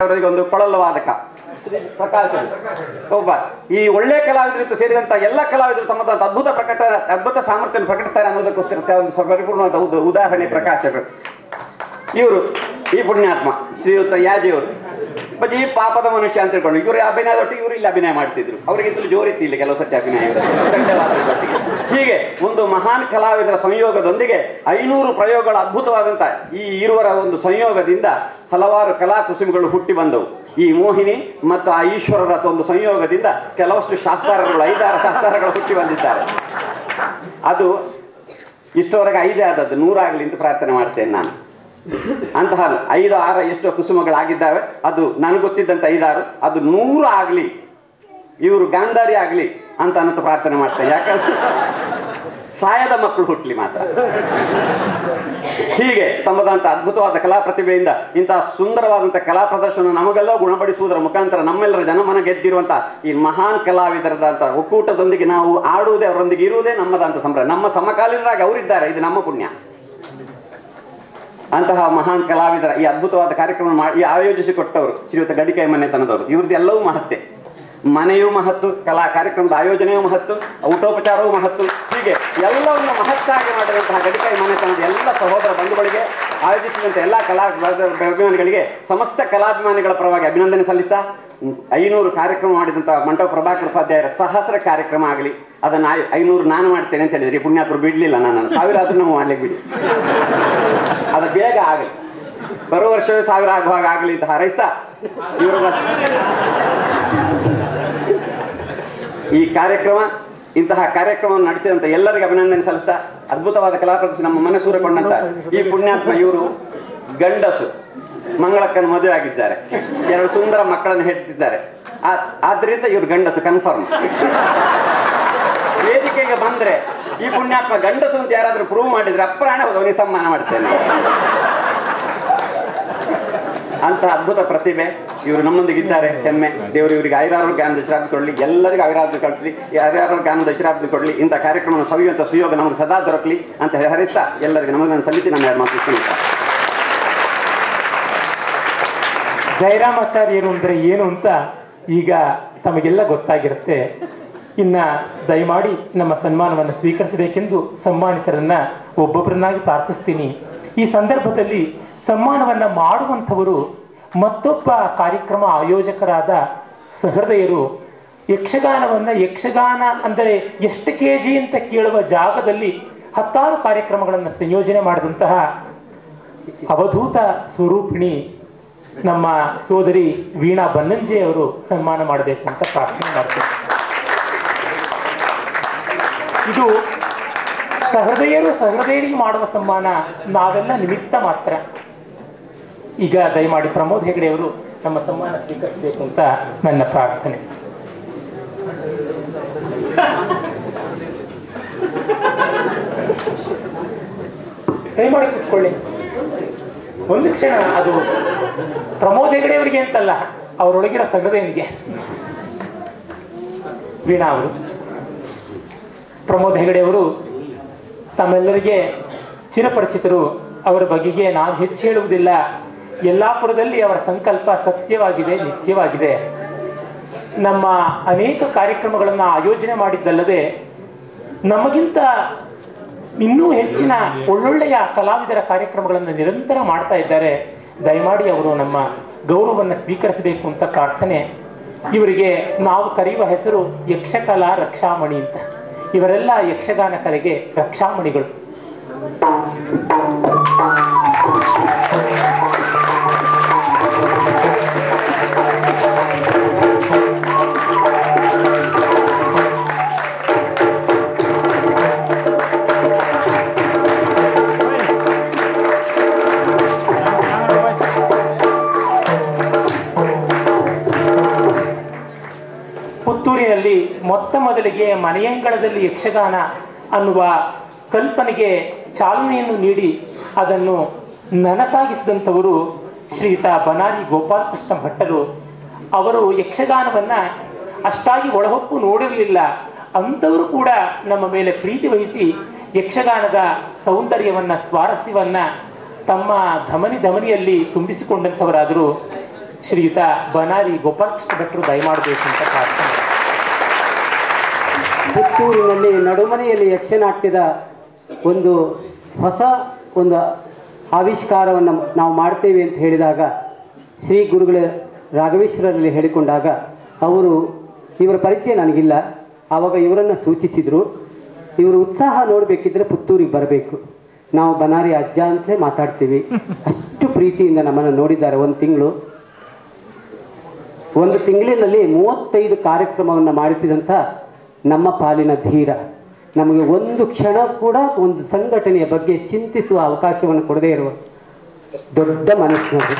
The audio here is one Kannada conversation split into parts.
ಅವರಿಗೆ ಒಂದು ಕೊಳಲು ವಾದಕ ಪ್ರಕಾಶ ಒಬ್ಬ ಈ ಒಳ್ಳೆ ಕಲಾವಿದರಿಗೂ ಸೇರಿದಂತ ಎಲ್ಲ ಕಲಾವಿದರು ತಮ್ಮದಂತ ಅದ್ಭುತ ಸಾಮರ್ಥ್ಯ ಪ್ರಕಟಿಸ್ತಾರೆ ಅನ್ನೋದಕ್ಕೋಸ್ಕರ ಒಂದು ಪರಿಪೂರ್ಣವಾದ ಉದಾಹರಣೆ ಪ್ರಕಾಶಗಳು. ಇವರು ಈ ಪುಣ್ಯಾತ್ಮ ಶ್ರೀಯುತ ಯಾಜಿಯವರು ಬಜಿ ಪಾಪದ ಮನುಷ್ಯ ಅಂತ ತಿಳ್ಕೊಂಡು ಇವರು ಅಭಿನಯದೊಟ್ಟಿಗೆ ಇವರು ಇಲ್ಲಿ ಅಭಿನಯ ಮಾಡ್ತಿದ್ರು. ಅವರಿಗಿಂತಲೂ ಜೋರಿತ್ತು ಇಲ್ಲಿ ಕೆಲವು ಸತ್ಯ ಅಭಿನಯ. ಹೀಗೆ ಒಂದು ಮಹಾನ್ ಕಲಾವಿದರ ಸಂಯೋಗದೊಂದಿಗೆ 500 ಪ್ರಯೋಗಗಳ ಅದ್ಭುತವಾದಂತ ಈ ಇರುವರ ಒಂದು ಸಂಯೋಗದಿಂದ ಹಲವಾರು ಕಲಾ ಕುಸುಮಗಳು ಹುಟ್ಟಿ ಬಂದವು. ಈ ಮೋಹಿನಿ ಮತ್ತು ಆ ಈಶ್ವರರ ಒಂದು ಸಂಯೋಗದಿಂದ ಕೆಲವಷ್ಟು ಶಾಸ್ತ್ರಗಳು 5-6 ಶಾಸ್ತ್ರಗಳು ಹುಟ್ಟಿ ಬಂದಿದ್ದಾರೆ. ಅದು ಇಷ್ಟವರೆಗೆ 5 ಆದದ್ದು 100 ಆಗಲಿ ಅಂತ ಪ್ರಾರ್ಥನೆ ಮಾಡ್ತೇನೆ ನಾನು. ಅಂತಹ 5-6 ಎಷ್ಟೋ ಕುಸುಮಗಳಾಗಿದ್ದಾವೆ. ಅದು ನನಗೆ ಗೊತ್ತಿದ್ದಂತ 5-6 ಅದು 100 ಆಗಲಿ, ಇವರು ಗಾಂಧಾರಿ ಆಗಲಿ ಅಂತ ಅನ್ನೋ ಪ್ರಾರ್ಥನೆ ಮಾಡ್ತೇನೆ. ಯಾಕಂದ್ರೆ ಸಾಯದ ಮಕ್ಕಳು ಹುಟ್ಲಿ ಮಾತ್ರ. ಹೀಗೆ ತಮ್ಮದಂತ ಅದ್ಭುತವಾದ ಕಲಾ ಪ್ರತಿಭೆಯಿಂದ ಇಂತಹ ಸುಂದರವಾದಂತಹ ಕಲಾ ಪ್ರದರ್ಶನ ನಮಗೆಲ್ಲ ಗುಣಪಡಿಸುವುದರ ಮುಖಾಂತರ ನಮ್ಮೆಲ್ಲರ ಜನಮನ ಗೆದ್ದಿರುವಂತ ಈ ಮಹಾನ್ ಕಲಾವಿದರದಂತ ಒಕ್ಕೂಟದೊಂದಿಗೆ ನಾವು ಆಡುವುದೇ, ಅವರೊಂದಿಗೆ ಇರುವುದೇ ನಮ್ಮದಂತ ಸಂಭ್ರಮ. ನಮ್ಮ ಸಮಕಾಲೀನರಾಗಿ ಅವರಿದ್ದಾರೆ, ಇದು ನಮ್ಮ ಪುಣ್ಯ. ಅಂತಹ ಮಹಾನ್ ಕಲಾವಿದರ ಈ ಅದ್ಭುತವಾದ ಕಾರ್ಯಕ್ರಮ ಈ ಆಯೋಜಿಸಿಕೊಟ್ಟವರು ಶ್ರೀಯುತ ಗಡಿಕೈ ಮನೆತನದವರು. ಇವ್ರದ್ದು ಎಲ್ಲವೂ ಮಹತ್ತೆ. ಮನೆಯೂ ಮಹತ್ತು, ಕಲಾ ಕಾರ್ಯಕ್ರಮದ ಆಯೋಜನೆಯೂ ಮಹತ್ತು, ಊಟೋಪಚಾರವೂ ಮಹತ್ತು. ಹೀಗೆ ಎಲ್ಲವನ್ನು ಮಹತ್ತಾಗಿ ಮಾಡಿದಂತಹ ಗಡಿಕೈ ಮನೆತನದ ಎಲ್ಲ ಸಹೋದರ ಬಂಧುಗಳಿಗೆ, ಆಯೋಜಿಸಿದಂಥ ಎಲ್ಲ ಅಭಿಮಾನಿಗಳಿಗೆ, ಸಮಸ್ತ ಕಲಾಭಿಮಾನಿಗಳ ಪರವಾಗಿ ಅಭಿನಂದನೆ ಸಲ್ಲಿಸ್ತಾ 500 ಕಾರ್ಯಕ್ರಮ ಮಾಡಿದಂತಹ ಮಂಟಪ ಪ್ರಭಾಕರ್ ಉಪಾಧ್ಯಾಯರ ಸಹಸ್ರ ಕಾರ್ಯಕ್ರಮ ಆಗಲಿ. ಅದನ್ನು 500 ನಾನು ಮಾಡ್ತೇನೆ ಅಂತ ಹೇಳಿದ್ರಿ. ಪುಣ್ಯಾತ್ಮರು ಬಿಡ್ಲಿಲ್ಲ, ನಾನು 1000 ಆದ್ರೂ ನಾವು ಮಾಡ್ಲಿಕ್ಕೆ ಬಿಡಿ. ಅದು ಬೇಗ ಆಗಲಿ, ಬರುವ ವರ್ಷವೇ 1000 ಆಗುವಾಗ ಆಗಲಿ ಅಂತ ಹಾರೈಸ್ತಾ ಇವರು ಈ ಕಾರ್ಯಕ್ರಮ ಇಂತಹ ಕಾರ್ಯಕ್ರಮವನ್ನು ನಡೆಸಿದಂತ ಎಲ್ಲರಿಗೂ ಅಭಿನಂದನೆ ಸಲ್ಲಿಸ್ತಾ ಅದ್ಭುತವಾದ ಕಲಾ ಪ್ರದರ್ಶನ ನಮ್ಮ ಮನಸೂರೆಗೊಂಡಂತ ಈ ಪುಣ್ಯಾತ್ಮ ಇವರು ಗಂಡಸು, ಮಂಗಳಕ್ಕನ ಮದುವೆ ಆಗಿದ್ದಾರೆ, 2 ಸುಂದರ ಮಕ್ಕಳನ್ನು ಹೆತ್ತಿದ್ದಾರೆ. ಆದ್ರಿಂದ ಇವರು ಗಂಡಸು ಕನ್ಫರ್ಮ್. ವೇದಿಕೆಗೆ ಬಂದ್ರೆ ಈ ಪುಣ್ಯಾತ್ಮ ಗಂಡಸು ಅಂತ ಯಾರಾದ್ರೂ ಪ್ರೂವ್ ಮಾಡಿದ್ರೆ ಅಪ್ರಾಣ ಅವನಿಗೆ ಸನ್ಮಾನ ಮಾಡ್ತೇನೆ. ಅಂತ ಅದ್ಭುತ ಪ್ರತಿಭೆ ಇವರು ನಮ್ಮೊಂದಿಗಿದ್ದಾರೆ. ಹೆಮ್ಮೆ. ದೇವರು ಇವರಿಗೆ ಆಯುರಾರೋಗ್ಯ ಜ್ಞಾನದ ಶ್ರಾಬ್ದಿ ಕೊಡಲಿ, ಎಲ್ಲರಿಗೂ ಆಯುರಾರೋಗ್ಯ ಕೊಡಲಿ, ಆಯುರಾರೋಗ್ಯ ಜ್ಞಾನದ ಶ್ರಾಬ್ದಿ ಕೊಡಲಿ. ಇಂಥ ಕಾರ್ಯಕ್ರಮವನ್ನು ಸವಿಯುವಂಥ ಸುಯೋಗ ನಮಗೆ ಸದಾ ದೊರಕಲಿ ಅಂತ ಹರಿಸ್ತಾ ಎಲ್ಲರಿಗೂ ನಮಗೆ ಸಲ್ಲಿಸಿ ನನ್ನ 2 ಮಾತು. ಜಯರಾಮಾಚಾರ್ಯರು ಅಂದ್ರೆ ಏನು ಅಂತ ಈಗ ತಮಗೆಲ್ಲ ಗೊತ್ತಾಗಿರುತ್ತೆ. ಇನ್ನ ದಯಮಾಡಿ ನಮ್ಮ ಸನ್ಮಾನವನ್ನು ಸ್ವೀಕರಿಸಬೇಕೆಂದು ಸನ್ಮಾನಿತರನ್ನ ಒಬ್ಬೊಬ್ಬರನ್ನಾಗಿ ಪ್ರಾರ್ಥಿಸ್ತೀನಿ. ಈ ಸಂದರ್ಭದಲ್ಲಿ ಸನ್ಮಾನವನ್ನ ಮಾಡುವಂಥವರು ಮತ್ತೊಬ್ಬ ಕಾರ್ಯಕ್ರಮ ಆಯೋಜಕರಾದ ಸಹೃದಯರು ಯಕ್ಷಗಾನ ಅಂದರೆ ಎಷ್ಟು ಕೆಜಿ ಅಂತ ಕೇಳುವ ಜಾಗದಲ್ಲಿ 10 ಕಾರ್ಯಕ್ರಮಗಳನ್ನು ಸಂಯೋಜನೆ ಮಾಡಿದಂತಹ ಅವಧೂತ ಸ್ವರೂಪಿಣಿ ನಮ್ಮ ಸೋದರಿ ವೀಣಾ ಬನ್ನಂಜೆ ಅವರು ಸನ್ಮಾನ ಮಾಡಬೇಕು ಅಂತ ಪ್ರಾರ್ಥನೆ ಮಾಡ್ತಾರೆ. ಇದು ಸಹೃದಯರಿಗೆ ಮಾಡುವ ಸನ್ಮಾನ, ನಾವೆಲ್ಲ ನಿಮಿತ್ತ ಮಾತ್ರ. ಈಗ ದಯಮಾಡಿ ಪ್ರಮೋದ್ ಹೆಗಡೆ ಅವರು ನಮ್ಮ ಸನ್ಮಾನ ಸ್ವೀಕರಿಸಬೇಕು ಅಂತ ನನ್ನ ಪ್ರಾರ್ಥನೆ. ದಯಮಾಡಿ ಕೂತ್ಕೊಳ್ಳಿ ಒಂದು ಕ್ಷಣ. ಅದು ಪ್ರಮೋದ್ ಹೆಗಡೆ ಅವರಿಗೆ ಅಂತಲ್ಲ, ಅವರೊಳಗಿರೋ ಸಹೃದಯನಿಗೆ. ವೀಣಾ ಅವರು, ಪ್ರಮೋದ್ ಹೆಗಡೆ ಅವರು ತಮ್ಮೆಲ್ಲರಿಗೆ ಚಿರಪರಿಚಿತರು. ಅವರ ಬಗೆಗೆ ನಾನು ಹೆಚ್ಚು ಹೇಳುವುದಿಲ್ಲ. ಯಲ್ಲಾಪುರದಲ್ಲಿ ಅವರ ಸಂಕಲ್ಪ ಸತ್ಯವಾಗಿದೆ, ನಿತ್ಯವಾಗಿದೆ. ನಮ್ಮ ಅನೇಕ ಕಾರ್ಯಕ್ರಮಗಳನ್ನು ಆಯೋಜನೆ ಮಾಡಿದ್ದಲ್ಲದೆ ನಮಗಿಂತ ಇನ್ನೂ ಹೆಚ್ಚಿನ ಒಳ್ಳೊಳ್ಳೆಯ ಕಲಾವಿದರ ಕಾರ್ಯಕ್ರಮಗಳನ್ನು ನಿರಂತರ ಮಾಡ್ತಾ ಇದ್ದಾರೆ. ದಯಮಾಡಿ ಅವರು ನಮ್ಮ ಗೌರವವನ್ನು ಸ್ವೀಕರಿಸಬೇಕು ಅಂತ ಪ್ರಾರ್ಥನೆ. ಇವರಿಗೆ ನಾವು ಕರೆಯುವ ಹೆಸರು ಯಕ್ಷಕಲಾ ರಕ್ಷಾಮಣಿ ಅಂತ. ಇವರೆಲ್ಲ ಯಕ್ಷಗಾನ ಕಲೆಗೆ ರಕ್ಷಾಮಣಿಗಳು. ಪುತ್ತೂರಿನಲ್ಲಿ ಮೊತ್ತ ಮೊದಲಿಗೆ ಮನೆಯಂಗಳದಲ್ಲಿ ಯಕ್ಷಗಾನ ಅನ್ನುವ ಕಲ್ಪನೆಗೆ ಚಾಲನೆಯನ್ನು ನೀಡಿ ಅದನ್ನು ನನಸಾಗಿಸಿದಂಥವರು ಶ್ರೀಯುತ ಬನಾರಿ ಗೋಪಾಲಕೃಷ್ಣ ಭಟ್ಟರು. ಅವರು ಯಕ್ಷಗಾನವನ್ನ ಅಷ್ಟಾಗಿ ಒಳಹೊಕ್ಕು ನೋಡಿರಲಿಲ್ಲ. ಅಂಥವರು ಕೂಡ ನಮ್ಮ ಮೇಲೆ ಪ್ರೀತಿ ವಹಿಸಿ ಯಕ್ಷಗಾನದ ಸೌಂದರ್ಯವನ್ನ, ಸ್ವಾರಸ್ಯವನ್ನ ತಮ್ಮ ಧಮನಿಯಲ್ಲಿ ತುಂಬಿಸಿಕೊಂಡಂಥವರಾದರು. ಶ್ರೀಯುತ ಬನಾರಿ ಗೋಪಾಲಕೃಷ್ಣ ಭಟ್ರು ದಯಮಾಡಬೇಕು ಅಂತ ಪ್ರಾರ್ಥನೆ. ಪುತ್ತೂರಿನಲ್ಲಿ ನಡುಮನೆಯಲ್ಲಿ ಯಕ್ಷನಾಟ್ಯದ ಒಂದು ಹೊಸ ಒಂದು ಆವಿಷ್ಕಾರವನ್ನು ನಾವು ಮಾಡ್ತೇವೆ ಅಂತ ಹೇಳಿದಾಗ ಶ್ರೀ ಗುರುಗಳ ರಾಘವೇಶ್ವರರಲ್ಲಿ ಹೇಳಿಕೊಂಡಾಗ ಅವರು ಇವರ ಪರಿಚಯ ನನಗಿಲ್ಲ, ಆವಾಗ ಇವರನ್ನು ಸೂಚಿಸಿದರು. ಇವರು ಉತ್ಸಾಹ ನೋಡಬೇಕಿದ್ರೆ ಪುತ್ತೂರಿಗೆ ಬರಬೇಕು, ನಾವು ಬನಾರಿ ಅಜ್ಜ ಅಂತಲೇ ಮಾತಾಡ್ತೀವಿ, ಅಷ್ಟು ಪ್ರೀತಿಯಿಂದ ನಮ್ಮನ್ನು ನೋಡಿದ್ದಾರೆ. ಒಂದು ತಿಂಗಳಿನಲ್ಲಿ 35 ಕಾರ್ಯಕ್ರಮವನ್ನು ಮಾಡಿಸಿದಂಥ ನಮ್ಮ ಪಾಲಿನ ಧೀರ, ನಮಗೆ ಒಂದು ಕ್ಷಣ ಕೂಡ ಒಂದು ಸಂಘಟನೆಯ ಬಗ್ಗೆ ಚಿಂತಿಸುವ ಅವಕಾಶವನ್ನು ಕೊಡದೇ ಇರುವ ದೊಡ್ಡ ಮನಸ್ಸಿನವರು.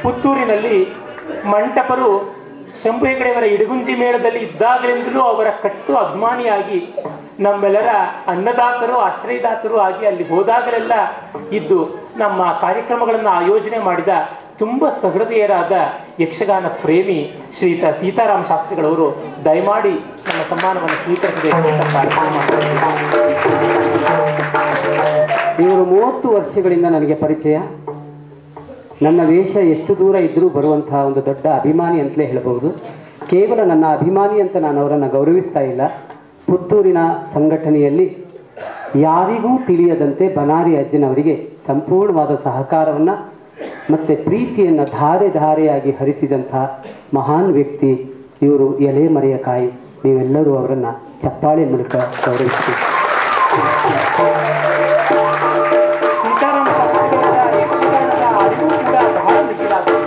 ಪುತ್ತೂರಿನಲ್ಲಿ ಮಂಟಪರು ಶಂಭು ಹೆಗಡೆಯವರ ಇಡಗುಂಜಿ ಮೇಳದಲ್ಲಿ ಇದ್ದಾಗಲಿಂದಲೂ ಅವರ ಕಟ್ಟು ಅಭಿಮಾನಿಯಾಗಿ ನಮ್ಮೆಲ್ಲರ ಅನ್ನದಾತರು ಆಶ್ರಯದಾತರು ಆಗಿ ಅಲ್ಲಿ ಹೋದಾಗಲೆಲ್ಲ ಇದ್ದು ನಮ್ಮ ಕಾರ್ಯಕ್ರಮಗಳನ್ನು ಆಯೋಜನೆ ಮಾಡಿದ ತುಂಬ ಸಹೃದಯರಾದ ಯಕ್ಷಗಾನ ಪ್ರೇಮಿ ಶ್ರೀಯುತ ಸೀತಾರಾಮ ಶಾಸ್ತ್ರಿಗಳವರು ದಯಮಾಡಿ ನಮ್ಮ ಸನ್ಮಾನವನ್ನು ಸ್ವೀಕರಿಸಬೇಕು ಅಂತ ಪ್ರಾರ್ಥನೆ ಮಾಡ್ತಾರೆ. ಇವರು 30 ವರ್ಷಗಳಿಂದ ನನಗೆ ಪರಿಚಯ. ನನ್ನ ವೇಷ ಎಷ್ಟು ದೂರ ಇದ್ದರೂ ಬರುವಂತಹ ಒಂದು ದೊಡ್ಡ ಅಭಿಮಾನಿ ಅಂತಲೇ ಹೇಳಬಹುದು. ಕೇವಲ ನನ್ನ ಅಭಿಮಾನಿ ಅಂತ ನಾನು ಅವರನ್ನು ಗೌರವಿಸ್ತಾ ಇಲ್ಲ. ಪುತ್ತೂರಿನ ಸಂಘಟನೆಯಲ್ಲಿ ಯಾರಿಗೂ ತಿಳಿಯದಂತೆ ಬನಾರಿ ಅಜ್ಜನವರಿಗೆ ಸಂಪೂರ್ಣವಾದ ಸಹಕಾರವನ್ನು ಮತ್ತು ಪ್ರೀತಿಯನ್ನು ಧಾರೆ ಧಾರೆಯಾಗಿ ಹರಿಸಿದಂಥ ಮಹಾನ್ ವ್ಯಕ್ತಿ ಇವರು. ಎಲೆ ಮರೆಯ ಕಾಯಿ. ನೀವೆಲ್ಲರೂ ಅವರನ್ನು ಚಪ್ಪಾಳೆ ಮೂಲಕ ಗೌರವಿಸಿ. ಸೀತಾರಾಮ ಶಾಸ್ತ್ರಿಗಳ ಯಕ್ಷಗಾನದ ಅರಿವು ಕೂಡ ಬಹಳ ಮಿಗಿಲಾಗಿದೆ.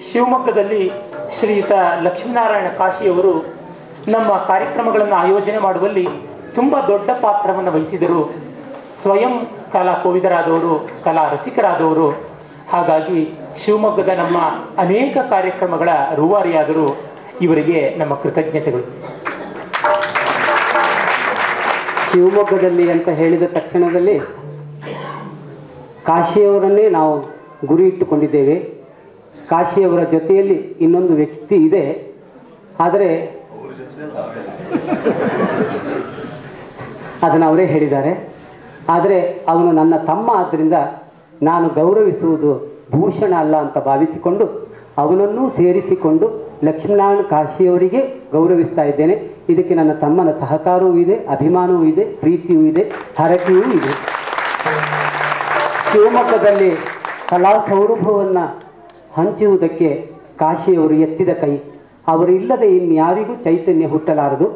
ಶಿವಮೊಗ್ಗದಲ್ಲಿ ಶ್ರೀಯುತ ಲಕ್ಷ್ಮೀನಾರಾಯಣ ಕಾಶಿಯವರು ನಮ್ಮ ಕಾರ್ಯಕ್ರಮಗಳನ್ನು ಆಯೋಜನೆ ಮಾಡುವಲ್ಲಿ ತುಂಬ ದೊಡ್ಡ ಪಾತ್ರವನ್ನು ವಹಿಸಿದರು. ಸ್ವಯಂ ಕಲಾ ಕೋವಿದರಾದವರು, ಕಲಾ ರಸಿಕರಾದವರು. ಹಾಗಾಗಿ ಶಿವಮೊಗ್ಗದ ನಮ್ಮ ಅನೇಕ ಕಾರ್ಯಕ್ರಮಗಳ ರೂವಾರಿಯಾದರು. ಇವರಿಗೆ ನಮ್ಮ ಕೃತಜ್ಞತೆಗಳು. ಶಿವಮೊಗ್ಗದಲ್ಲಿ ಅಂತ ಹೇಳಿದ ತಕ್ಷಣದಲ್ಲಿ ಕಾಶಿಯವರನ್ನೇ ನಾವು ಗುರಿ ಇಟ್ಟುಕೊಂಡಿದ್ದೇವೆ. ಕಾಶಿಯವರ ಜೊತೆಯಲ್ಲಿ ಇನ್ನೊಂದು ವ್ಯಕ್ತಿ ಇದೆ, ಆದರೆ ಅದನ್ನು ಅವರೇ ಹೇಳಿದ್ದಾರೆ. ಆದರೆ ಅವನು ನನ್ನ ತಮ್ಮ ಆದ್ದರಿಂದ ನಾನು ಗೌರವಿಸುವುದು ಭೂಷಣ ಅಲ್ಲ ಅಂತ ಭಾವಿಸಿಕೊಂಡು ಅವನನ್ನೂ ಸೇರಿಸಿಕೊಂಡು ಲಕ್ಷ್ಮೀನಾರಾಯಣ ಕಾಶಿಯವರಿಗೆ ಗೌರವಿಸ್ತಾ ಇದ್ದೇನೆ. ಇದಕ್ಕೆ ನನ್ನ ತಮ್ಮನ ಸಹಕಾರವೂ ಇದೆ, ಅಭಿಮಾನವೂ ಇದೆ, ಪ್ರೀತಿಯೂ ಇದೆ, ಹರಕೆಯೂ ಇದೆ. ಶಿವಮೊಗ್ಗದಲ್ಲಿ ಕಲಾ ಸೌರಭವನ್ನು ಹಂಚುವುದಕ್ಕೆ ಕಾಶಿಯವರು ಎತ್ತಿದ ಕೈ. ಅವರು ಇಲ್ಲದೆ ಇನ್ಯಾರಿಗೂ ಚೈತನ್ಯ ಹುಟ್ಟಲಾರದು.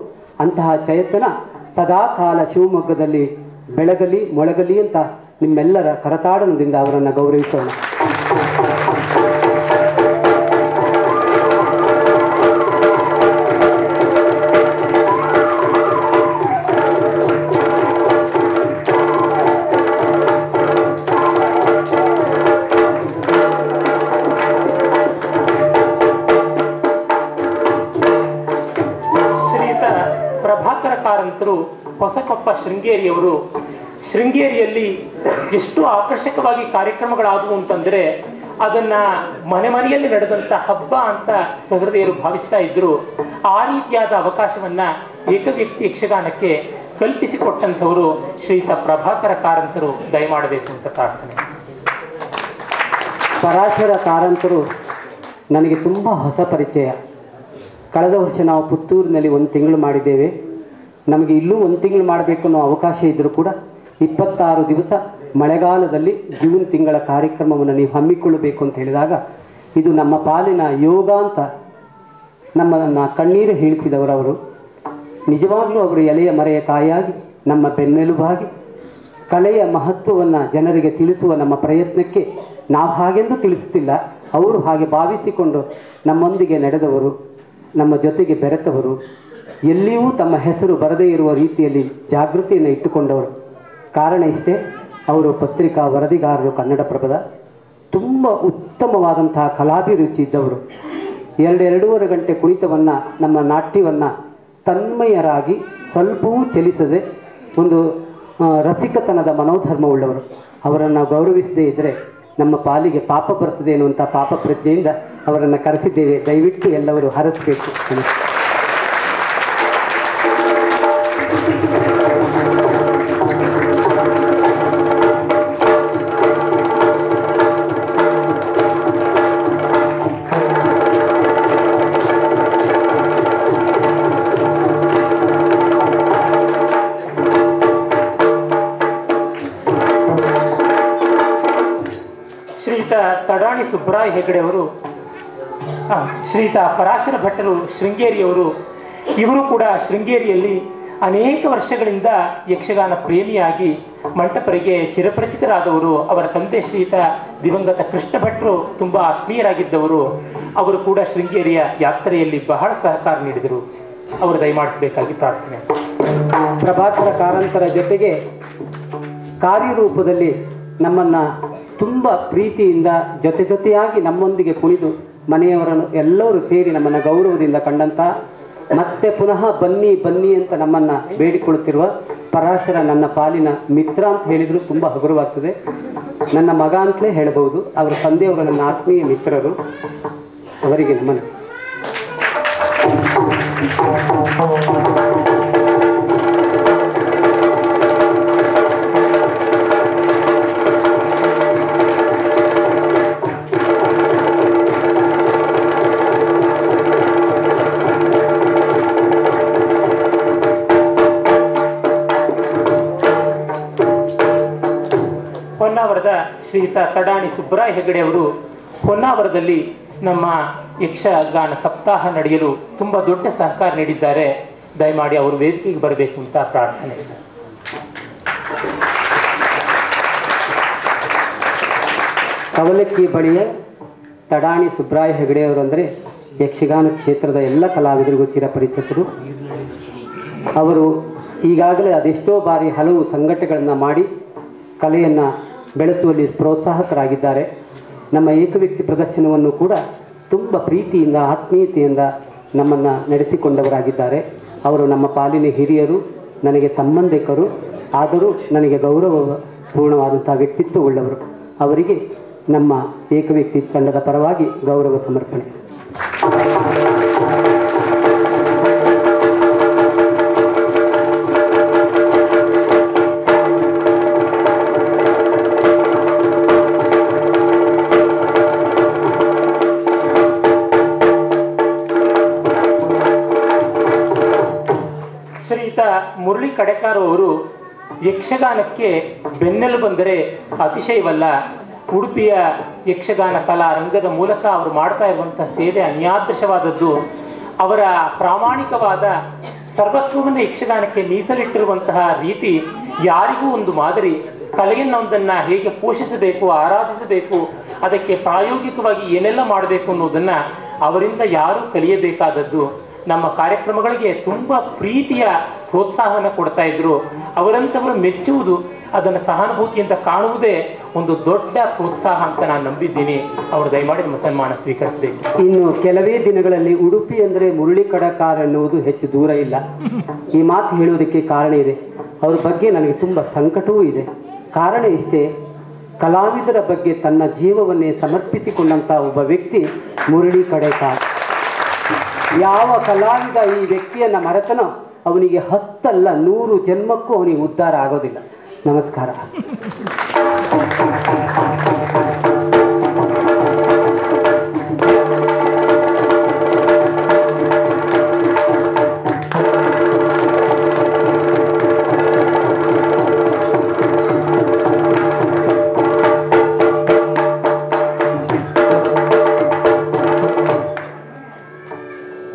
ಅಂತಹ ಚೈತನ್ಯ ಸದಾಕಾಲ ಶಿವಮೊಗ್ಗದಲ್ಲಿ ಬೆಳಗಲಿ ಮೊಳಗಲಿ ಅಂತ ನಿಮ್ಮೆಲ್ಲರ ಕರತಾಡನದಿಂದ ಅವರನ್ನು ಗೌರವಿಸೋಣ. ಹೊಸಕೊಪ್ಪ ಶೃಂಗೇರಿಯವರು ಶೃಂಗೇರಿಯಲ್ಲಿ ಎಷ್ಟು ಆಕರ್ಷಕವಾಗಿ ಕಾರ್ಯಕ್ರಮಗಳಾದವು ಅಂತಂದರೆ ಅದನ್ನ ಮನೆ ಮನೆಯಲ್ಲಿ ನಡೆದಂಥ ಹಬ್ಬ ಅಂತ ಸಹೃದಯರು ಭಾವಿಸ್ತಾ ಇದ್ರು. ಆ ರೀತಿಯಾದ ಅವಕಾಶವನ್ನ ಏಕವ್ಯಕ್ತಿ ಯಕ್ಷಗಾನಕ್ಕೆ ಕಲ್ಪಿಸಿಕೊಟ್ಟಂಥವರು ಶ್ರೀಯುತ ಪ್ರಭಾಕರ ಕಾರಂತರು ದಯಮಾಡಬೇಕು ಅಂತ ಪ್ರಾರ್ಥನೆ. ಪರಾಶರ ಕಾರಂತರು ನನಗೆ ತುಂಬ ಹೊಸ ಪರಿಚಯ. ಕಳೆದ ವರ್ಷ ನಾವು ಪುತ್ತೂರಿನಲ್ಲಿ 1 ತಿಂಗಳು ಮಾಡಿದ್ದೇವೆ. ನಮಗೆ ಇಲ್ಲೂ 1 ತಿಂಗಳು ಮಾಡಬೇಕು ಅನ್ನೋ ಅವಕಾಶ ಇದ್ದರೂ ಕೂಡ 26 ದಿವಸ ಮಳೆಗಾಲದಲ್ಲಿ ಜೂನ್ ತಿಂಗಳ ಕಾರ್ಯಕ್ರಮವನ್ನು ನೀವು ಹಮ್ಮಿಕೊಳ್ಳಬೇಕು ಅಂತ ಹೇಳಿದಾಗ ಇದು ನಮ್ಮ ಪಾಲಿನ ಯೋಗ ಅಂತ ನಮ್ಮನ್ನು ಕಣ್ಣೀರು ಹೀಳಿಸಿದವರವರು. ನಿಜವಾಗ್ಲೂ ಅವರು ಎಲೆಯ ಮರೆಯ ಕಾಯಾಗಿ ನಮ್ಮ ಬೆನ್ನೆಲುಬಾಗಿ ಕಲೆಯ ಮಹತ್ವವನ್ನು ಜನರಿಗೆ ತಿಳಿಸುವ ನಮ್ಮ ಪ್ರಯತ್ನಕ್ಕೆ ನಾವು ಹಾಗೆಂದು ತಿಳಿಸುತ್ತಿಲ್ಲ, ಅವರು ಹಾಗೆ ಭಾವಿಸಿಕೊಂಡು ನಮ್ಮೊಂದಿಗೆ ನಡೆದವರು, ನಮ್ಮ ಜೊತೆಗೆ ಬೆರೆತವರು, ಎಲ್ಲಿಯೂ ತಮ್ಮ ಹೆಸರು ಬರದೇ ಇರುವ ರೀತಿಯಲ್ಲಿ ಜಾಗೃತಿಯನ್ನು ಇಟ್ಟುಕೊಂಡವರು. ಕಾರಣ ಇಷ್ಟೇ, ಅವರು ಪತ್ರಿಕಾ ವರದಿಗಾರರು, ಕನ್ನಡಪ್ರಭದ ತುಂಬ ಉತ್ತಮವಾದಂತಹ ಕಲಾಭಿರುಚಿ ಇದ್ದವರು. 2-2.5 ಗಂಟೆ ಕುಣಿತವನ್ನು, ನಮ್ಮ ನಾಟ್ಯವನ್ನು ತನ್ಮಯರಾಗಿ ಸ್ವಲ್ಪವೂ ಚಲಿಸದೆ ಒಂದು ರಸಿಕತನದ ಮನೋಧರ್ಮವುಳ್ಳವರು. ಅವರನ್ನು ಗೌರವಿಸದೇ ಇದ್ದರೆ ನಮ್ಮ ಪಾಲಿಗೆ ಪಾಪ ಬರ್ತದೆ ಎನ್ನುವಂಥ ಪಾಪ ಪ್ರಜ್ಞೆಯಿಂದ ಅವರನ್ನು ಕರೆಸಿದ್ದೇವೆ. ದಯವಿಟ್ಟು ಎಲ್ಲವರು ಹರಸಬೇಕು. ತಡಾಣಿ ಸುಬ್ರಾಯ ಹೆಗಡೆ ಅವರು, ಶ್ರೀಯುತ ಪರಾಶರ ಭಟ್ಟರು ಶೃಂಗೇರಿಯವರು, ಇವರು ಕೂಡ ಶೃಂಗೇರಿಯಲ್ಲಿ ಅನೇಕ ವರ್ಷಗಳಿಂದ ಯಕ್ಷಗಾನ ಪ್ರೇಮಿಯಾಗಿ ಮಂಟಪರಿಗೆ ಚಿರಪರಿಚಿತರಾದವರು. ಅವರ ತಂದೆ ಶ್ರೀಯುತ ದಿವಂಗತ ಕೃಷ್ಣ ಭಟ್ರು ತುಂಬ ಆತ್ಮೀಯರಾಗಿದ್ದವರು. ಅವರು ಕೂಡ ಶೃಂಗೇರಿಯ ಯಾತ್ರೆಯಲ್ಲಿ ಬಹಳ ಸಹಕಾರ ನೀಡಿದರು. ಅವರು ದಯಮಾಡಿಸಬೇಕಾಗಿ ಪ್ರಾರ್ಥನೆ. ಪ್ರಭಾಕರ ಕಾರಂತರ ಜೊತೆಗೆ ಕಾರ್ಯರೂಪದಲ್ಲಿ ನಮ್ಮನ್ನು ತುಂಬ ಪ್ರೀತಿಯಿಂದ ಜೊತೆಯಾಗಿ ನಮ್ಮೊಂದಿಗೆ ಕುಣಿದು ಮನೆಯವರನ್ನು ಎಲ್ಲರೂ ಸೇರಿ ನಮ್ಮನ್ನು ಗೌರವದಿಂದ ಕಂಡಂಥ, ಮತ್ತೆ ಪುನಃ ಬನ್ನಿ ಬನ್ನಿ ಅಂತ ನಮ್ಮನ್ನು ಬೇಡಿಕೊಳ್ಳುತ್ತಿರುವ ಪರಾಶರ ನನ್ನ ಪಾಲಿನ ಮಿತ್ರ ಅಂತ ಹೇಳಿದರೂ ತುಂಬ ಹಗುರವಾಗ್ತದೆ. ನನ್ನ ಮಗ ಅಂತಲೇ ಹೇಳಬಹುದು. ಅವರ ತಂದೆಯವರು ನನ್ನ ಆತ್ಮೀಯ ಮಿತ್ರರು. ಅವರಿಗೆ ನಮನ. ಹೊನ್ನಾವರದ ಶ್ರೀಯುತ ತಡಾಣಿ ಸುಬ್ರಾಯ ಹೆಗಡೆ ಅವರು ಹೊನ್ನಾವರದಲ್ಲಿ ನಮ್ಮ ಯಕ್ಷಗಾನ ಸಪ್ತಾಹ ನಡೆಯಲು ತುಂಬ ದೊಡ್ಡ ಸಹಕಾರ ನೀಡಿದ್ದಾರೆ. ದಯಮಾಡಿ ಅವರು ವೇದಿಕೆಗೆ ಬರಬೇಕು ಅಂತ ಪ್ರಾರ್ಥನೆ. ಕವಲಕ್ಕಿ ಬಳಿಯ ತಡಾಣಿ ಸುಬ್ರಾಯ ಹೆಗಡೆಯವರು ಅಂದರೆ ಯಕ್ಷಗಾನ ಕ್ಷೇತ್ರದ ಎಲ್ಲ ಕಲಾವಿದರಿಗೂ ಚಿರಪರಿಚಿತರು. ಅವರು ಈಗಾಗಲೇ ಅದೆಷ್ಟೋ ಬಾರಿ ಹಲವು ಸಂಘಟನೆಗಳನ್ನು ಮಾಡಿ ಕಲೆಯನ್ನು ಬೆಳೆಸುವಲ್ಲಿ ಪ್ರೋತ್ಸಾಹಕರಾಗಿದ್ದಾರೆ. ನಮ್ಮ ಏಕವ್ಯಕ್ತಿ ಪ್ರದರ್ಶನವನ್ನು ಕೂಡ ತುಂಬ ಪ್ರೀತಿಯಿಂದ ಆತ್ಮೀಯತೆಯಿಂದ ನಮ್ಮನ್ನು ನಡೆಸಿಕೊಂಡವರಾಗಿದ್ದಾರೆ. ಅವರು ನಮ್ಮ ಪಾಲಿನ ಹಿರಿಯರು, ನನಗೆ ಸಂಬಂಧಿಕರು, ಆದರೂ ನನಗೆ ಗೌರವಪೂರ್ಣವಾದಂಥ ವ್ಯಕ್ತಿತ್ವವುಳ್ಳವರು. ಅವರಿಗೆ ನಮ್ಮ ಏಕವ್ಯಕ್ತಿ ತಂಡದ ಪರವಾಗಿ ಗೌರವ ಸಮರ್ಪಣೆ. ಮುರಳಿ ಕಡೆಕಾರ ಅವರು ಯಕ್ಷಗಾನಕ್ಕೆ ಬೆನ್ನೆಲು ಬಂದರೆ ಅತಿಶಯವಲ್ಲ. ಉಡುಪಿಯ ಯಕ್ಷಗಾನ ಕಲಾ ರಂಗದ ಮೂಲಕ ಅವರು ಮಾಡ್ತಾ ಇರುವಂತಹ ಸೇವೆ ಅನ್ಯಾದೃಶವಾದದ್ದು. ಅವರ ಪ್ರಾಮಾಣಿಕವಾದ ಸರ್ವಸ್ವವನ್ನು ಯಕ್ಷಗಾನಕ್ಕೆ ಮೀಸಲಿಟ್ಟಿರುವಂತಹ ರೀತಿ ಯಾರಿಗೂ ಒಂದು ಮಾದರಿ. ಕಲೆಯನ್ನೊಂದನ್ನು ಹೇಗೆ ಪೋಷಿಸಬೇಕು, ಆರಾಧಿಸಬೇಕು, ಅದಕ್ಕೆ ಪ್ರಾಯೋಗಿಕವಾಗಿ ಏನೆಲ್ಲ ಮಾಡಬೇಕು ಅನ್ನೋದನ್ನ ಅವರಿಂದ ಯಾರೂ ಕಲಿಯಬೇಕಾದದ್ದು. ನಮ್ಮ ಕಾರ್ಯಕ್ರಮಗಳಿಗೆ ತುಂಬ ಪ್ರೀತಿಯ ಪ್ರೋತ್ಸಾಹವನ್ನು ಕೊಡ್ತಾ ಇದ್ರು. ಅವರಂತವರು ಮೆಚ್ಚುವುದು, ಅದನ್ನು ಸಹಾನುಭೂತಿಯಿಂದ ಕಾಣುವುದೇ ಒಂದು ದೊಡ್ಡ ಪ್ರೋತ್ಸಾಹ ಅಂತ ನಾನು ನಂಬಿದ್ದೀನಿ. ಅವರು ದಯಮಾಡಿ ನಮ್ಮ ಸನ್ಮಾನ ಸ್ವೀಕರಿಸಬೇಕು. ಇನ್ನು ಕೆಲವೇ ದಿನಗಳಲ್ಲಿ ಉಡುಪಿ ಅಂದರೆ ಮುರಳಿ ಕಡಕಾರ ಎನ್ನುವುದು ಹೆಚ್ಚು ದೂರ ಇಲ್ಲ. ಈ ಮಾತು ಹೇಳುವುದಕ್ಕೆ ಕಾರಣ ಇದೆ. ಅವ್ರ ಬಗ್ಗೆ ನನಗೆ ತುಂಬ ಸಂಕಟವೂ ಇದೆ. ಕಾರಣ ಇಷ್ಟೇ, ಕಲಾವಿದರ ಬಗ್ಗೆ ತನ್ನ ಜೀವವನ್ನೇ ಸಮರ್ಪಿಸಿಕೊಂಡಂಥ ಒಬ್ಬ ವ್ಯಕ್ತಿ ಮುರಳಿ ಕಡೇಕಾರ್. ಯಾವ ಕಲಾವಿದ ಈ ವ್ಯಕ್ತಿಯನ್ನು ಮರೆತನೋ ಅವನಿಗೆ 10 ಅಲ್ಲ 100 ಜನ್ಮಕ್ಕೂ ಅವನಿಗೆ ಉದ್ಧಾರ ಆಗೋದಿಲ್ಲ. ನಮಸ್ಕಾರ.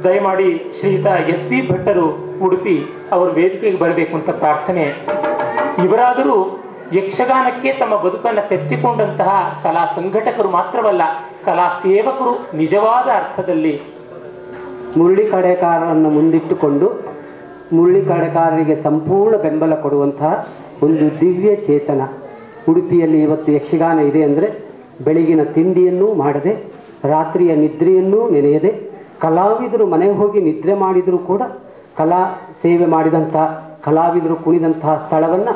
ದಯಮಾಡಿ ಶ್ರೀಯುತ SV ಭಟ್ಟರು ಉಡುಪಿ ಅವರು ವೇದಿಕೆಗೆ ಬರಬೇಕು ಅಂತ ಪ್ರಾರ್ಥನೆ. ಇವರಾದರೂ ಯಕ್ಷಗಾನಕ್ಕೆ ತಮ್ಮ ಬದುಕನ್ನು ತೆತ್ತಿಕೊಂಡಂತಹ ಕಲಾ ಸಂಘಟಕರು ಮಾತ್ರವಲ್ಲ, ಕಲಾ ಸೇವಕರು ನಿಜವಾದ ಅರ್ಥದಲ್ಲಿ. ಮುರಳಿ ಕಡೆಕಾರರನ್ನು ಮುಂದಿಟ್ಟುಕೊಂಡು ಮುರಳಿ ಕಡೆಕಾರರಿಗೆ ಸಂಪೂರ್ಣ ಬೆಂಬಲ ಕೊಡುವಂತಹ ಒಂದು ದಿವ್ಯ ಚೇತನ. ಉಡುಪಿಯಲ್ಲಿ ಇವತ್ತು ಯಕ್ಷಗಾನ ಇದೆ ಅಂದರೆ ಬೆಳಗಿನ ತಿಂಡಿಯನ್ನೂ ಮಾಡದೆ, ರಾತ್ರಿಯ ನಿದ್ರೆಯನ್ನೂ ನೆನೆಯದೆ, ಕಲಾವಿದರು ಮನೆಗೆ ಹೋಗಿ ನಿದ್ರೆ ಮಾಡಿದರೂ ಕೂಡ ಕಲಾ ಸೇವೆ ಮಾಡಿದಂಥ ಕಲಾವಿದರು ಕುಣಿದಂತಹ ಸ್ಥಳವನ್ನು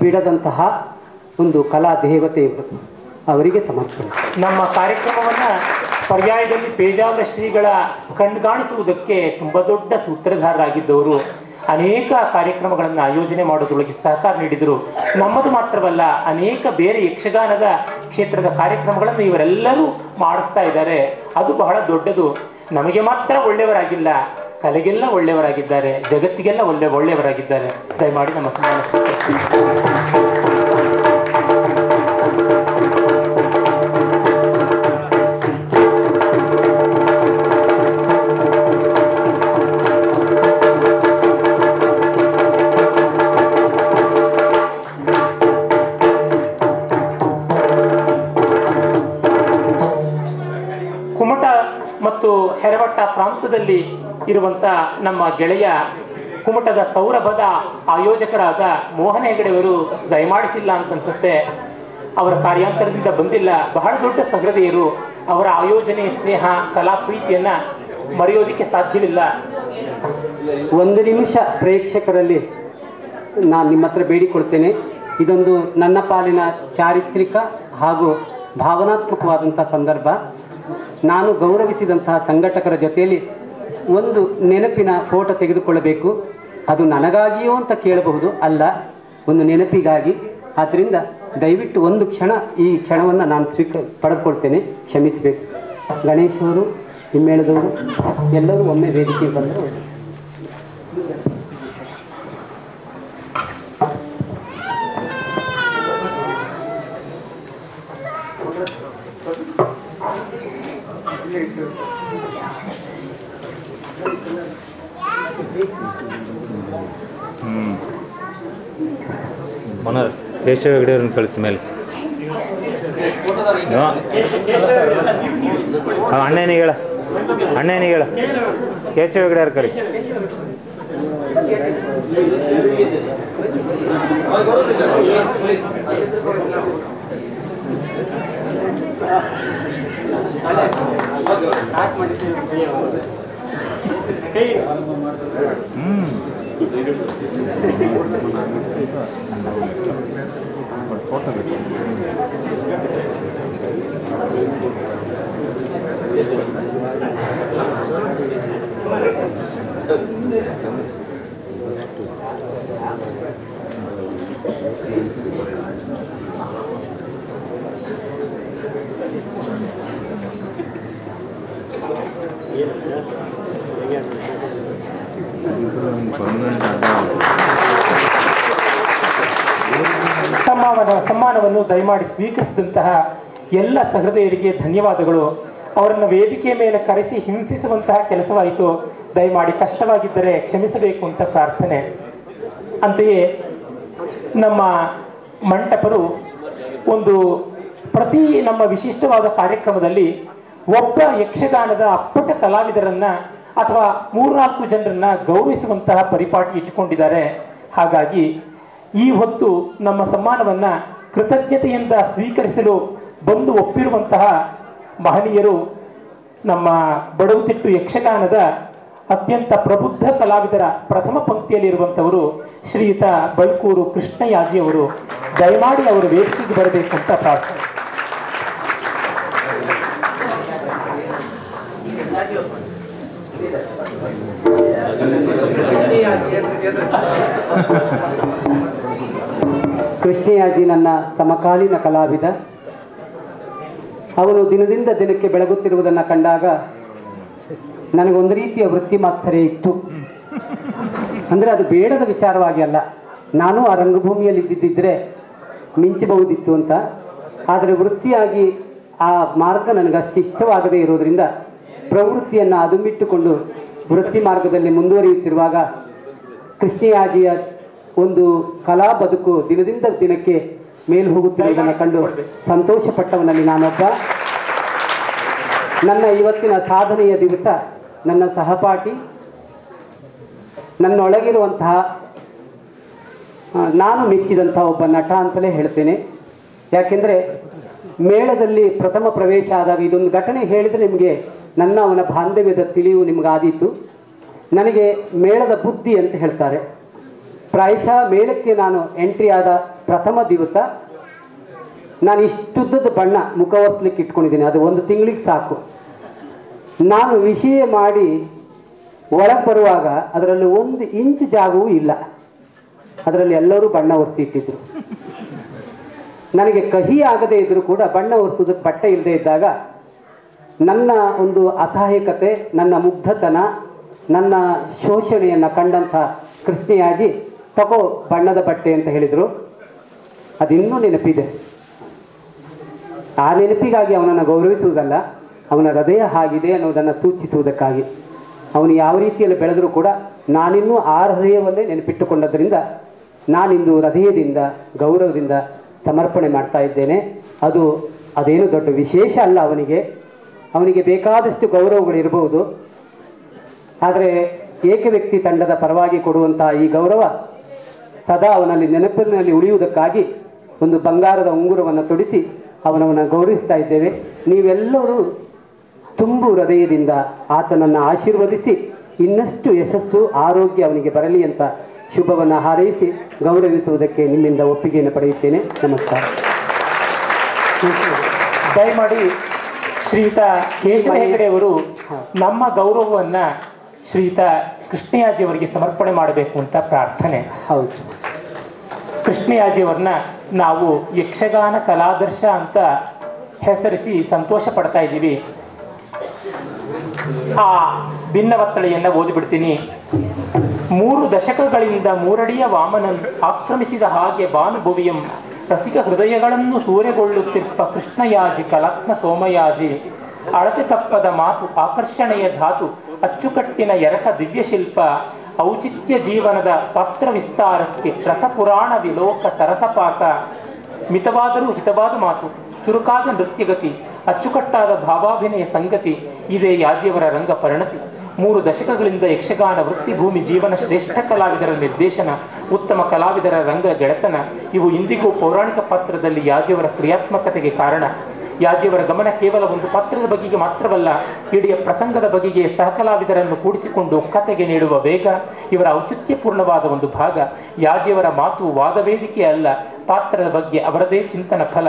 ಬಿಡದಂತಹ ಒಂದು ಕಲಾ ದೇವತೆಯವರು, ಅವರಿಗೆ ಸಮರ್ಪಣೆ. ನಮ್ಮ ಕಾರ್ಯಕ್ರಮವನ್ನು ಪರ್ಯಾಯದಲ್ಲಿ ಪೇಜಾವರ ಶ್ರೀಗಳ ಕಣ್ಗಾಣಿಸುವುದಕ್ಕೆ ತುಂಬ ದೊಡ್ಡ ಸೂತ್ರಧಾರರಾಗಿದ್ದವರು. ಅನೇಕ ಕಾರ್ಯಕ್ರಮಗಳನ್ನು ಆಯೋಜನೆ ಮಾಡೋದ್ರೊಳಗೆ ಸಹಕಾರ ನೀಡಿದರು. ನಮ್ಮದು ಮಾತ್ರವಲ್ಲ, ಅನೇಕ ಬೇರೆ ಯಕ್ಷಗಾನದ ಕ್ಷೇತ್ರದ ಕಾರ್ಯಕ್ರಮಗಳನ್ನು ಇವರೆಲ್ಲರೂ ಮಾಡಿಸ್ತಾ ಇದ್ದಾರೆ. ಅದು ಬಹಳ ದೊಡ್ಡದು. ನಮಗೆ ಮಾತ್ರ ಒಳ್ಳೆಯವರಾಗಿಲ್ಲ, ಕಲೆಗೆಲ್ಲ ಒಳ್ಳೆಯವರಾಗಿದ್ದಾರೆ, ಜಗತ್ತಿಗೆಲ್ಲ ಒಳ್ಳೆಯವರಾಗಿದ್ದಾರೆ. ದಯಮಾಡಿ ನಮ್ಮ ಸನ್ಮಾನ ಮತ್ತು ಹೆರವಟ್ಟ ಪ್ರಾಂತದಲ್ಲಿ ಇರುವಂಥ ನಮ್ಮ ಗೆಳೆಯ ಕುಮಟದ ಸೌರಭದ ಆಯೋಜಕರಾದ ಮೋಹನ ಹೆಗಡೆಯವರು ದಯಮಾಡಿಸಿಲ್ಲ ಅಂತ ಅನ್ಸುತ್ತೆ. ಅವರ ಕಾರ್ಯಾಂತರದಿಂದ ಬಂದಿಲ್ಲ. ಬಹಳ ದೊಡ್ಡ ಸಹೃದಯರು. ಅವರ ಆಯೋಜನೆ, ಸ್ನೇಹ, ಕಲಾ ಪ್ರೀತಿಯನ್ನ ಮರೆಯೋದಕ್ಕೆ ಸಾಧ್ಯವಿಲ್ಲ. ಒಂದು ನಿಮಿಷ ಪ್ರೇಕ್ಷಕರಲ್ಲಿ ನಾನು ನಿಮ್ಮ ಹತ್ರ ಬೇಡಿಕೊಳ್ತೇನೆ. ಇದೊಂದು ನನ್ನ ಪಾಲಿನ ಚಾರಿತ್ರಿಕ ಹಾಗೂ ಭಾವನಾತ್ಮಕವಾದಂಥ ಸಂದರ್ಭ. ನಾನು ಗೌರವಿಸಿದಂತಹ ಸಂಘಟಕರ ಜೊತೆಯಲ್ಲಿ ಒಂದು ನೆನಪಿನ ಫೋಟೋ ತೆಗೆದುಕೊಳ್ಳಬೇಕು. ಅದು ನನಗಾಗಿಯೋ ಅಂತ ಕೇಳಬಹುದು, ಅಲ್ಲ, ಒಂದು ನೆನಪಿಗಾಗಿ. ಆದ್ದರಿಂದ ದಯವಿಟ್ಟು ಒಂದು ಕ್ಷಣ ಈ ಕ್ಷಣವನ್ನು ನಾನು ಪಡೆದುಕೊಳ್ತೇನೆ, ಕ್ಷಮಿಸಬೇಕು. ಗಣೇಶ್ ಅವರು, ಹಿಮ್ಮೇಳದವರು ಎಲ್ಲರೂ ಒಮ್ಮೆ ವೇದಿಕೆಗೆ ಬಂದರು. ಕೇಶವ ಹೆಗಡೆಯವ್ರನ್ನ ಕಳಿಸಿ ಮೇಲೆ ಅಣ್ಣನಿಗೆ ಹೇಳ ಕೇಶವ ಹೆಗಡೆಯವ್ರ ಕಳಿಸಿ. ಸಮ್ಮಾನವನ್ನು ದಯಮಾಡಿ ಸ್ವೀಕರಿಸಿದಂತಹ ಎಲ್ಲ ಸಹೃದಯರಿಗೆ ಧನ್ಯವಾದಗಳು. ಅವರನ್ನು ವೇದಿಕೆಯ ಮೇಲೆ ಕರೆಸಿ ಹಿಂಸಿಸುವಂತಹ ಕೆಲಸವಾಯಿತು. ದಯಮಾಡಿ ಕಷ್ಟವಾಗಿದ್ದರೆ ಕ್ಷಮಿಸಬೇಕು ಅಂತ ಪ್ರಾರ್ಥನೆ. ಅಂತೆಯೇ ನಮ್ಮ ಮಂಟಪರು ಒಂದು ಪ್ರತಿ ನಮ್ಮ ವಿಶಿಷ್ಟವಾದ ಕಾರ್ಯಕ್ರಮದಲ್ಲಿ ಒಬ್ಬ ಯಕ್ಷಗಾನದ ಅಪ್ಪಟ ಕಲಾವಿದರನ್ನ ಅಥವಾ 3-4 ಜನರನ್ನ ಗೌರವಿಸುವಂತಹ ಪರಿಪಾಟಿ ಇಟ್ಟುಕೊಂಡಿದ್ದಾರೆ. ಹಾಗಾಗಿ ಈ ಹೊತ್ತು ನಮ್ಮ ಸಮ್ಮಾನವನ್ನ ಕೃತಜ್ಞತೆಯಿಂದ ಸ್ವೀಕರಿಸಲು ಬಂದು ಒಪ್ಪಿರುವಂತಹ ಮಹನೀಯರು ನಮ್ಮ ಬಡವುತಿಟ್ಟು ಯಕ್ಷಗಾನದ ಅತ್ಯಂತ ಪ್ರಬುದ್ಧ ಕಲಾವಿದರ ಪ್ರಥಮ ಪಂಕ್ತಿಯಲ್ಲಿರುವಂಥವರು ಶ್ರೀಯುತ ಬಲ್ಕೂರು ಕೃಷ್ಣಯಾಜಿಯವರು. ದಯಮಾಡಿ ಅವರು ವೇದಿಕೆಗೆ ಬರಬೇಕು ಅಂತ ಪ್ರಾರ್ಥನೆ. ಕೃಷ್ಣಯಾಜಿ ನನ್ನ ಸಮಕಾಲೀನ ಕಲಾವಿದ. ಅವನು ದಿನದಿಂದ ದಿನಕ್ಕೆ ಬೆಳಗುತ್ತಿರುವುದನ್ನು ಕಂಡಾಗ ನನಗೊಂದು ರೀತಿಯ ವೃತ್ತಿ ಮಾತ್ಸರ್ಯ ಇತ್ತು. ಅಂದರೆ ಅದು ಬೇಡದ ವಿಚಾರವಾಗಿ ಅಲ್ಲ, ನಾನು ಆ ರಂಗಭೂಮಿಯಲ್ಲಿ ಇದ್ದಿದ್ದರೆ ಮಿಂಚಬಹುದಿತ್ತು ಅಂತ. ಆದರೆ ವೃತ್ತಿಯಾಗಿ ಆ ಮಾರ್ಗ ನನಗಷ್ಟು ಇಷ್ಟವಾಗದೇ ಇರೋದರಿಂದ ಪ್ರವೃತ್ತಿಯನ್ನು ಅದುಮಿಟ್ಟುಕೊಂಡು ವೃತ್ತಿ ಮಾರ್ಗದಲ್ಲಿ ಮುಂದುವರಿಯುತ್ತಿರುವಾಗ ಕೃಷ್ಣಯಾಜಿಯ ಒಂದು ಕಲಾ ಬದುಕು ದಿನದಿಂದ ದಿನಕ್ಕೆ ಮೇಲು ಹೋಗುತ್ತಿರುವುದನ್ನು ಕಂಡು ಸಂತೋಷಪಟ್ಟವನಲ್ಲಿ ನಾನೊಬ್ಬ. ನನ್ನ ಇವತ್ತಿನ ಸಾಧನೆಯ ದಿವಸ ನನ್ನ ಸಹಪಾಠಿ, ನನ್ನೊಳಗಿರುವಂತಹ ನಾನು ಮೆಚ್ಚಿದಂಥ ಒಬ್ಬ ನಟ ಅಂತಲೇ ಹೇಳ್ತೇನೆ. ಯಾಕೆಂದರೆ ಮೇಳದಲ್ಲಿ ಪ್ರಥಮ ಪ್ರವೇಶ ಆದಾಗ ಇದೊಂದು ಘಟನೆ ಹೇಳಿದರೆ ನಿಮಗೆ ಅವನ ಬಾಂಧವ್ಯದ ತಿಳಿವು ನಿಮಗಾದೀತು. ನನಗೆ ಮೇಳದ ಬುದ್ಧಿ ಅಂತ ಹೇಳ್ತಾರೆ. ಪ್ರಾಯಶಃ ಮೇಳಕ್ಕೆ ನಾನು ಎಂಟ್ರಿ ಆದ ಪ್ರಥಮ ದಿವಸ ನಾನು ಇಷ್ಟುದ್ದದ ಬಣ್ಣ ಮುಖವರ್ಸ್ಲಿಕ್ಕೆ ಇಟ್ಕೊಂಡಿದ್ದೀನಿ. ಅದು 1 ತಿಂಗಳಿಗೆ ಸಾಕು. ನಾನು ವಿಷಯ ಮಾಡಿ ಒಳಗೆ ಬರುವಾಗ ಅದರಲ್ಲಿ 1 ಇಂಚ್ ಜಾಗವೂ ಇಲ್ಲ. ಅದರಲ್ಲಿ ಎಲ್ಲರೂ ಬಣ್ಣ ಒರೆಸಿಟ್ಟಿದ್ರು. ನನಗೆ ಕಹಿ ಆಗದೇ ಇದ್ದರೂ ಕೂಡ ಬಣ್ಣ ಒರೆಸೋದಕ್ಕೆ ಬಟ್ಟೆ ಇಲ್ಲದೆ ಇದ್ದಾಗ ನನ್ನ ಒಂದು ಅಸಹಾಯಕತೆ, ನನ್ನ ಮುಗ್ಧತನ, ನನ್ನ ಶೋಷಣೆಯನ್ನು ಕಂಡಂಥ ಕೃಷ್ಣಯಾಜಿ ತಗೋ ಬಣ್ಣದ ಬಟ್ಟೆ ಅಂತ ಹೇಳಿದರು. ಅದಿನ್ನೂ ನೆನಪಿದೆ. ಆ ನೆನಪಿಗಾಗಿ ಅವನನ್ನು ಗೌರವಿಸುವುದಲ್ಲ, ಅವನ ಹೃದಯ ಆಗಿದೆ ಅನ್ನೋದನ್ನು ಸೂಚಿಸುವುದಕ್ಕಾಗಿ. ಅವನು ಯಾವ ರೀತಿಯಲ್ಲಿ ಬೆಳೆದರೂ ಕೂಡ ನಾನಿನ್ನೂ ಆ ಹೃದಯವನ್ನೇ ನೆನಪಿಟ್ಟುಕೊಂಡದ್ರಿಂದ ನಾನಿಂದು ಹೃದಯದಿಂದ ಗೌರವದಿಂದ ಸಮರ್ಪಣೆ ಮಾಡ್ತಾ ಇದ್ದೇನೆ. ಅದೇನು ದೊಡ್ಡ ವಿಶೇಷ ಅಲ್ಲ. ಅವನಿಗೆ ಬೇಕಾದಷ್ಟು ಗೌರವಗಳಿರ್ಬೋದು. ಆದರೆ ಏಕವ್ಯಕ್ತಿ ತಂಡದ ಪರವಾಗಿ ಕೊಡುವಂಥ ಈ ಗೌರವ ಸದಾ ಅವನಲ್ಲಿ ನೆನಪಿನಲ್ಲಿ ಉಳಿಯುವುದಕ್ಕಾಗಿ ಒಂದು ಬಂಗಾರದ ಉಂಗುರವನ್ನು ತೊಡಿಸಿ ಅವನನ್ನು ಗೌರವಿಸ್ತಾ ಇದ್ದೇವೆ. ನೀವೆಲ್ಲರೂ ತುಂಬು ಹೃದಯದಿಂದ ಆತನನ್ನು ಆಶೀರ್ವದಿಸಿ ಇನ್ನಷ್ಟು ಯಶಸ್ಸು ಆರೋಗ್ಯ ಅವನಿಗೆ ಬರಲಿ ಅಂತ ಶುಭವನ್ನು ಹಾರೈಸಿ ಗೌರವಿಸುವುದಕ್ಕೆ ನಿಮ್ಮಿಂದ ಒಪ್ಪಿಗೆಯನ್ನು ಪಡೆಯುತ್ತೇನೆ. ನಮಸ್ಕಾರ. ದಯಮಾಡಿ ಶ್ರೀಯುತ ಕೇಶವ ಹೆಗಡೆ ಅವರು ನಮ್ಮ ಗೌರವವನ್ನು ಶ್ರೀಯುತ ಕೃಷ್ಣಯಾಜಿಯವರಿಗೆ ಸಮರ್ಪಣೆ ಮಾಡಬೇಕು ಅಂತ ಪ್ರಾರ್ಥನೆ. ಹೌದು. ಕೃಷ್ಣಯಾಜಿಯವರನ್ನ ನಾವು ಯಕ್ಷಗಾನ ಕಲಾದರ್ಶ ಅಂತ ಹೆಸರಿಸಿ ಸಂತೋಷ ಪಡ್ತಾ ಇದ್ದೀವಿ. ಆ ಭಿನ್ನವತ್ತಳೆಯನ್ನು ಓದಿಬಿಡ್ತೀನಿ. 3 ದಶಕಗಳಿಂದ 3 ಅಡಿಯ ವಾಮನನ್ ಆಕ್ರಮಿಸಿದ ಹಾಗೆ ಭಾನುಭುವಿಯಂ ರಸಿಕ ಹೃದಯಗಳನ್ನು ಸೂರೆಗೊಳ್ಳುತ್ತಿರುವ ಕೃಷ್ಣಯಾಜಿ ಕಲಾತ್ಮ ಸೋಮಯಾಜಿ ಅಳತೆ ತಪ್ಪದ ಮಾತು ಆಕರ್ಷಣೆಯ ಧಾತು ಅಚ್ಚುಕಟ್ಟಿನ ಎರಕ ದಿವ್ಯಶಿಲ್ಪ ಔಚಿತ್ಯ ಜೀವನದ ಪಾತ್ರ ವಿಸ್ತಾರಕ್ಕೆ ರಸಪುರಾಣ ವಿಲೋಕ ಸರಸಪಾಕ ಮಿತವಾದರೂ ಹಿತವಾದ ಮಾತು ಚುರುಕಾದ ನೃತ್ಯಗತಿ ಅಚ್ಚುಕಟ್ಟಾದ ಭಾವಾಭಿನಯ ಸಂಗತಿ ಇದೇ ಯಾಜಿಯವರ ರಂಗ ಪರಿಣತಿ. 3 ದಶಕಗಳಿಂದ ಯಕ್ಷಗಾನ ವೃತ್ತಿಭೂಮಿ ಜೀವನ ಶ್ರೇಷ್ಠ ಕಲಾವಿದರ ನಿರ್ದೇಶನ, ಉತ್ತಮ ಕಲಾವಿದರ ರಂಗ ಗೆಳೆತನ ಇವು ಇಂದಿಗೂ ಪೌರಾಣಿಕ ಪಾತ್ರದಲ್ಲಿ ಯಾಜಿಯವರ ಕ್ರಿಯಾತ್ಮಕತೆಗೆ ಕಾರಣ. ಯಾಜಿಯವರ ಗಮನ ಕೇವಲ ಒಂದು ಪಾತ್ರದ ಬಗೆಗೆ ಮಾತ್ರವಲ್ಲ, ಇಡೀ ಪ್ರಸಂಗದ ಬಗೆಗೆ ಸಹಕಲಾವಿದರನ್ನು ಕೂಡಿಸಿಕೊಂಡು ಕತೆಗೆ ನೀಡುವ ವೇಗ ಇವರ ಔಚಿತ್ಯಪೂರ್ಣವಾದ ಒಂದು ಭಾಗ. ಯಾಜಿಯವರ ಮಾತು ವಾದವೇದಿಕೆ ಅಲ್ಲ, ಪಾತ್ರದ ಬಗ್ಗೆ ಅವರದೇ ಚಿಂತನ ಫಲ.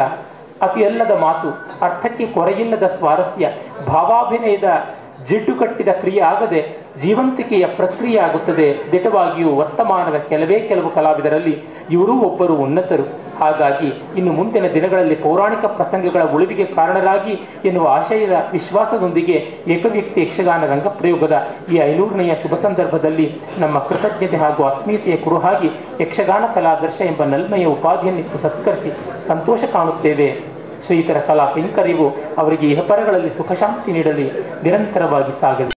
ಅತಿಯಲ್ಲದ ಮಾತು, ಅರ್ಥಕ್ಕೆ ಕೊರೆಯಿಲ್ಲದ ಸ್ವಾರಸ್ಯ, ಭಾವಾಭಿನಯದ ಜಿಡ್ಡು ಕಟ್ಟಿದ ಕ್ರಿಯೆ ಆಗದೆ ಜೀವಂತಿಕೆಯ ಪ್ರಕ್ರಿಯೆ ಆಗುತ್ತದೆ. ದಿಟವಾಗಿಯೂ ವರ್ತಮಾನದ ಕೆಲವು ಕಲಾವಿದರಲ್ಲಿ ಇವರೂ ಒಬ್ಬರು ಉನ್ನತರು. ಹಾಗಾಗಿ ಇನ್ನು ಮುಂದಿನ ದಿನಗಳಲ್ಲಿ ಪೌರಾಣಿಕ ಪ್ರಸಂಗಗಳ ಉಳಿವಿಗೆ ಕಾರಣರಾಗಿ ಎನ್ನುವ ಆಶಯದ ವಿಶ್ವಾಸದೊಂದಿಗೆ ಏಕವ್ಯಕ್ತಿ ಯಕ್ಷಗಾನ ರಂಗಪ್ರಯೋಗದ ಈ 500ನೆಯ ಶುಭ ಸಂದರ್ಭದಲ್ಲಿ ನಮ್ಮ ಕೃತಜ್ಞತೆ ಹಾಗೂ ಆತ್ಮೀಯತೆಯ ಕುರುಹಾಗಿ ಯಕ್ಷಗಾನ ಕಲಾದರ್ಶ ಎಂಬ ನಲ್ಮೆಯ ಉಪಾಧಿಯನ್ನಿತ್ತು ಸತ್ಕರಿಸಿ ಸಂತೋಷ ಕಾಣುತ್ತೇವೆ. ಶ್ರೀತರ ಕಲಾ ಕೈಂಕರ್ಯವು ಅವರಿಗೆ ಇಹಪರಗಳಲ್ಲಿ ಸುಖಶಾಂತಿ ನೀಡಲಿ, ನಿರಂತರವಾಗಿ ಸಾಗಲಿ.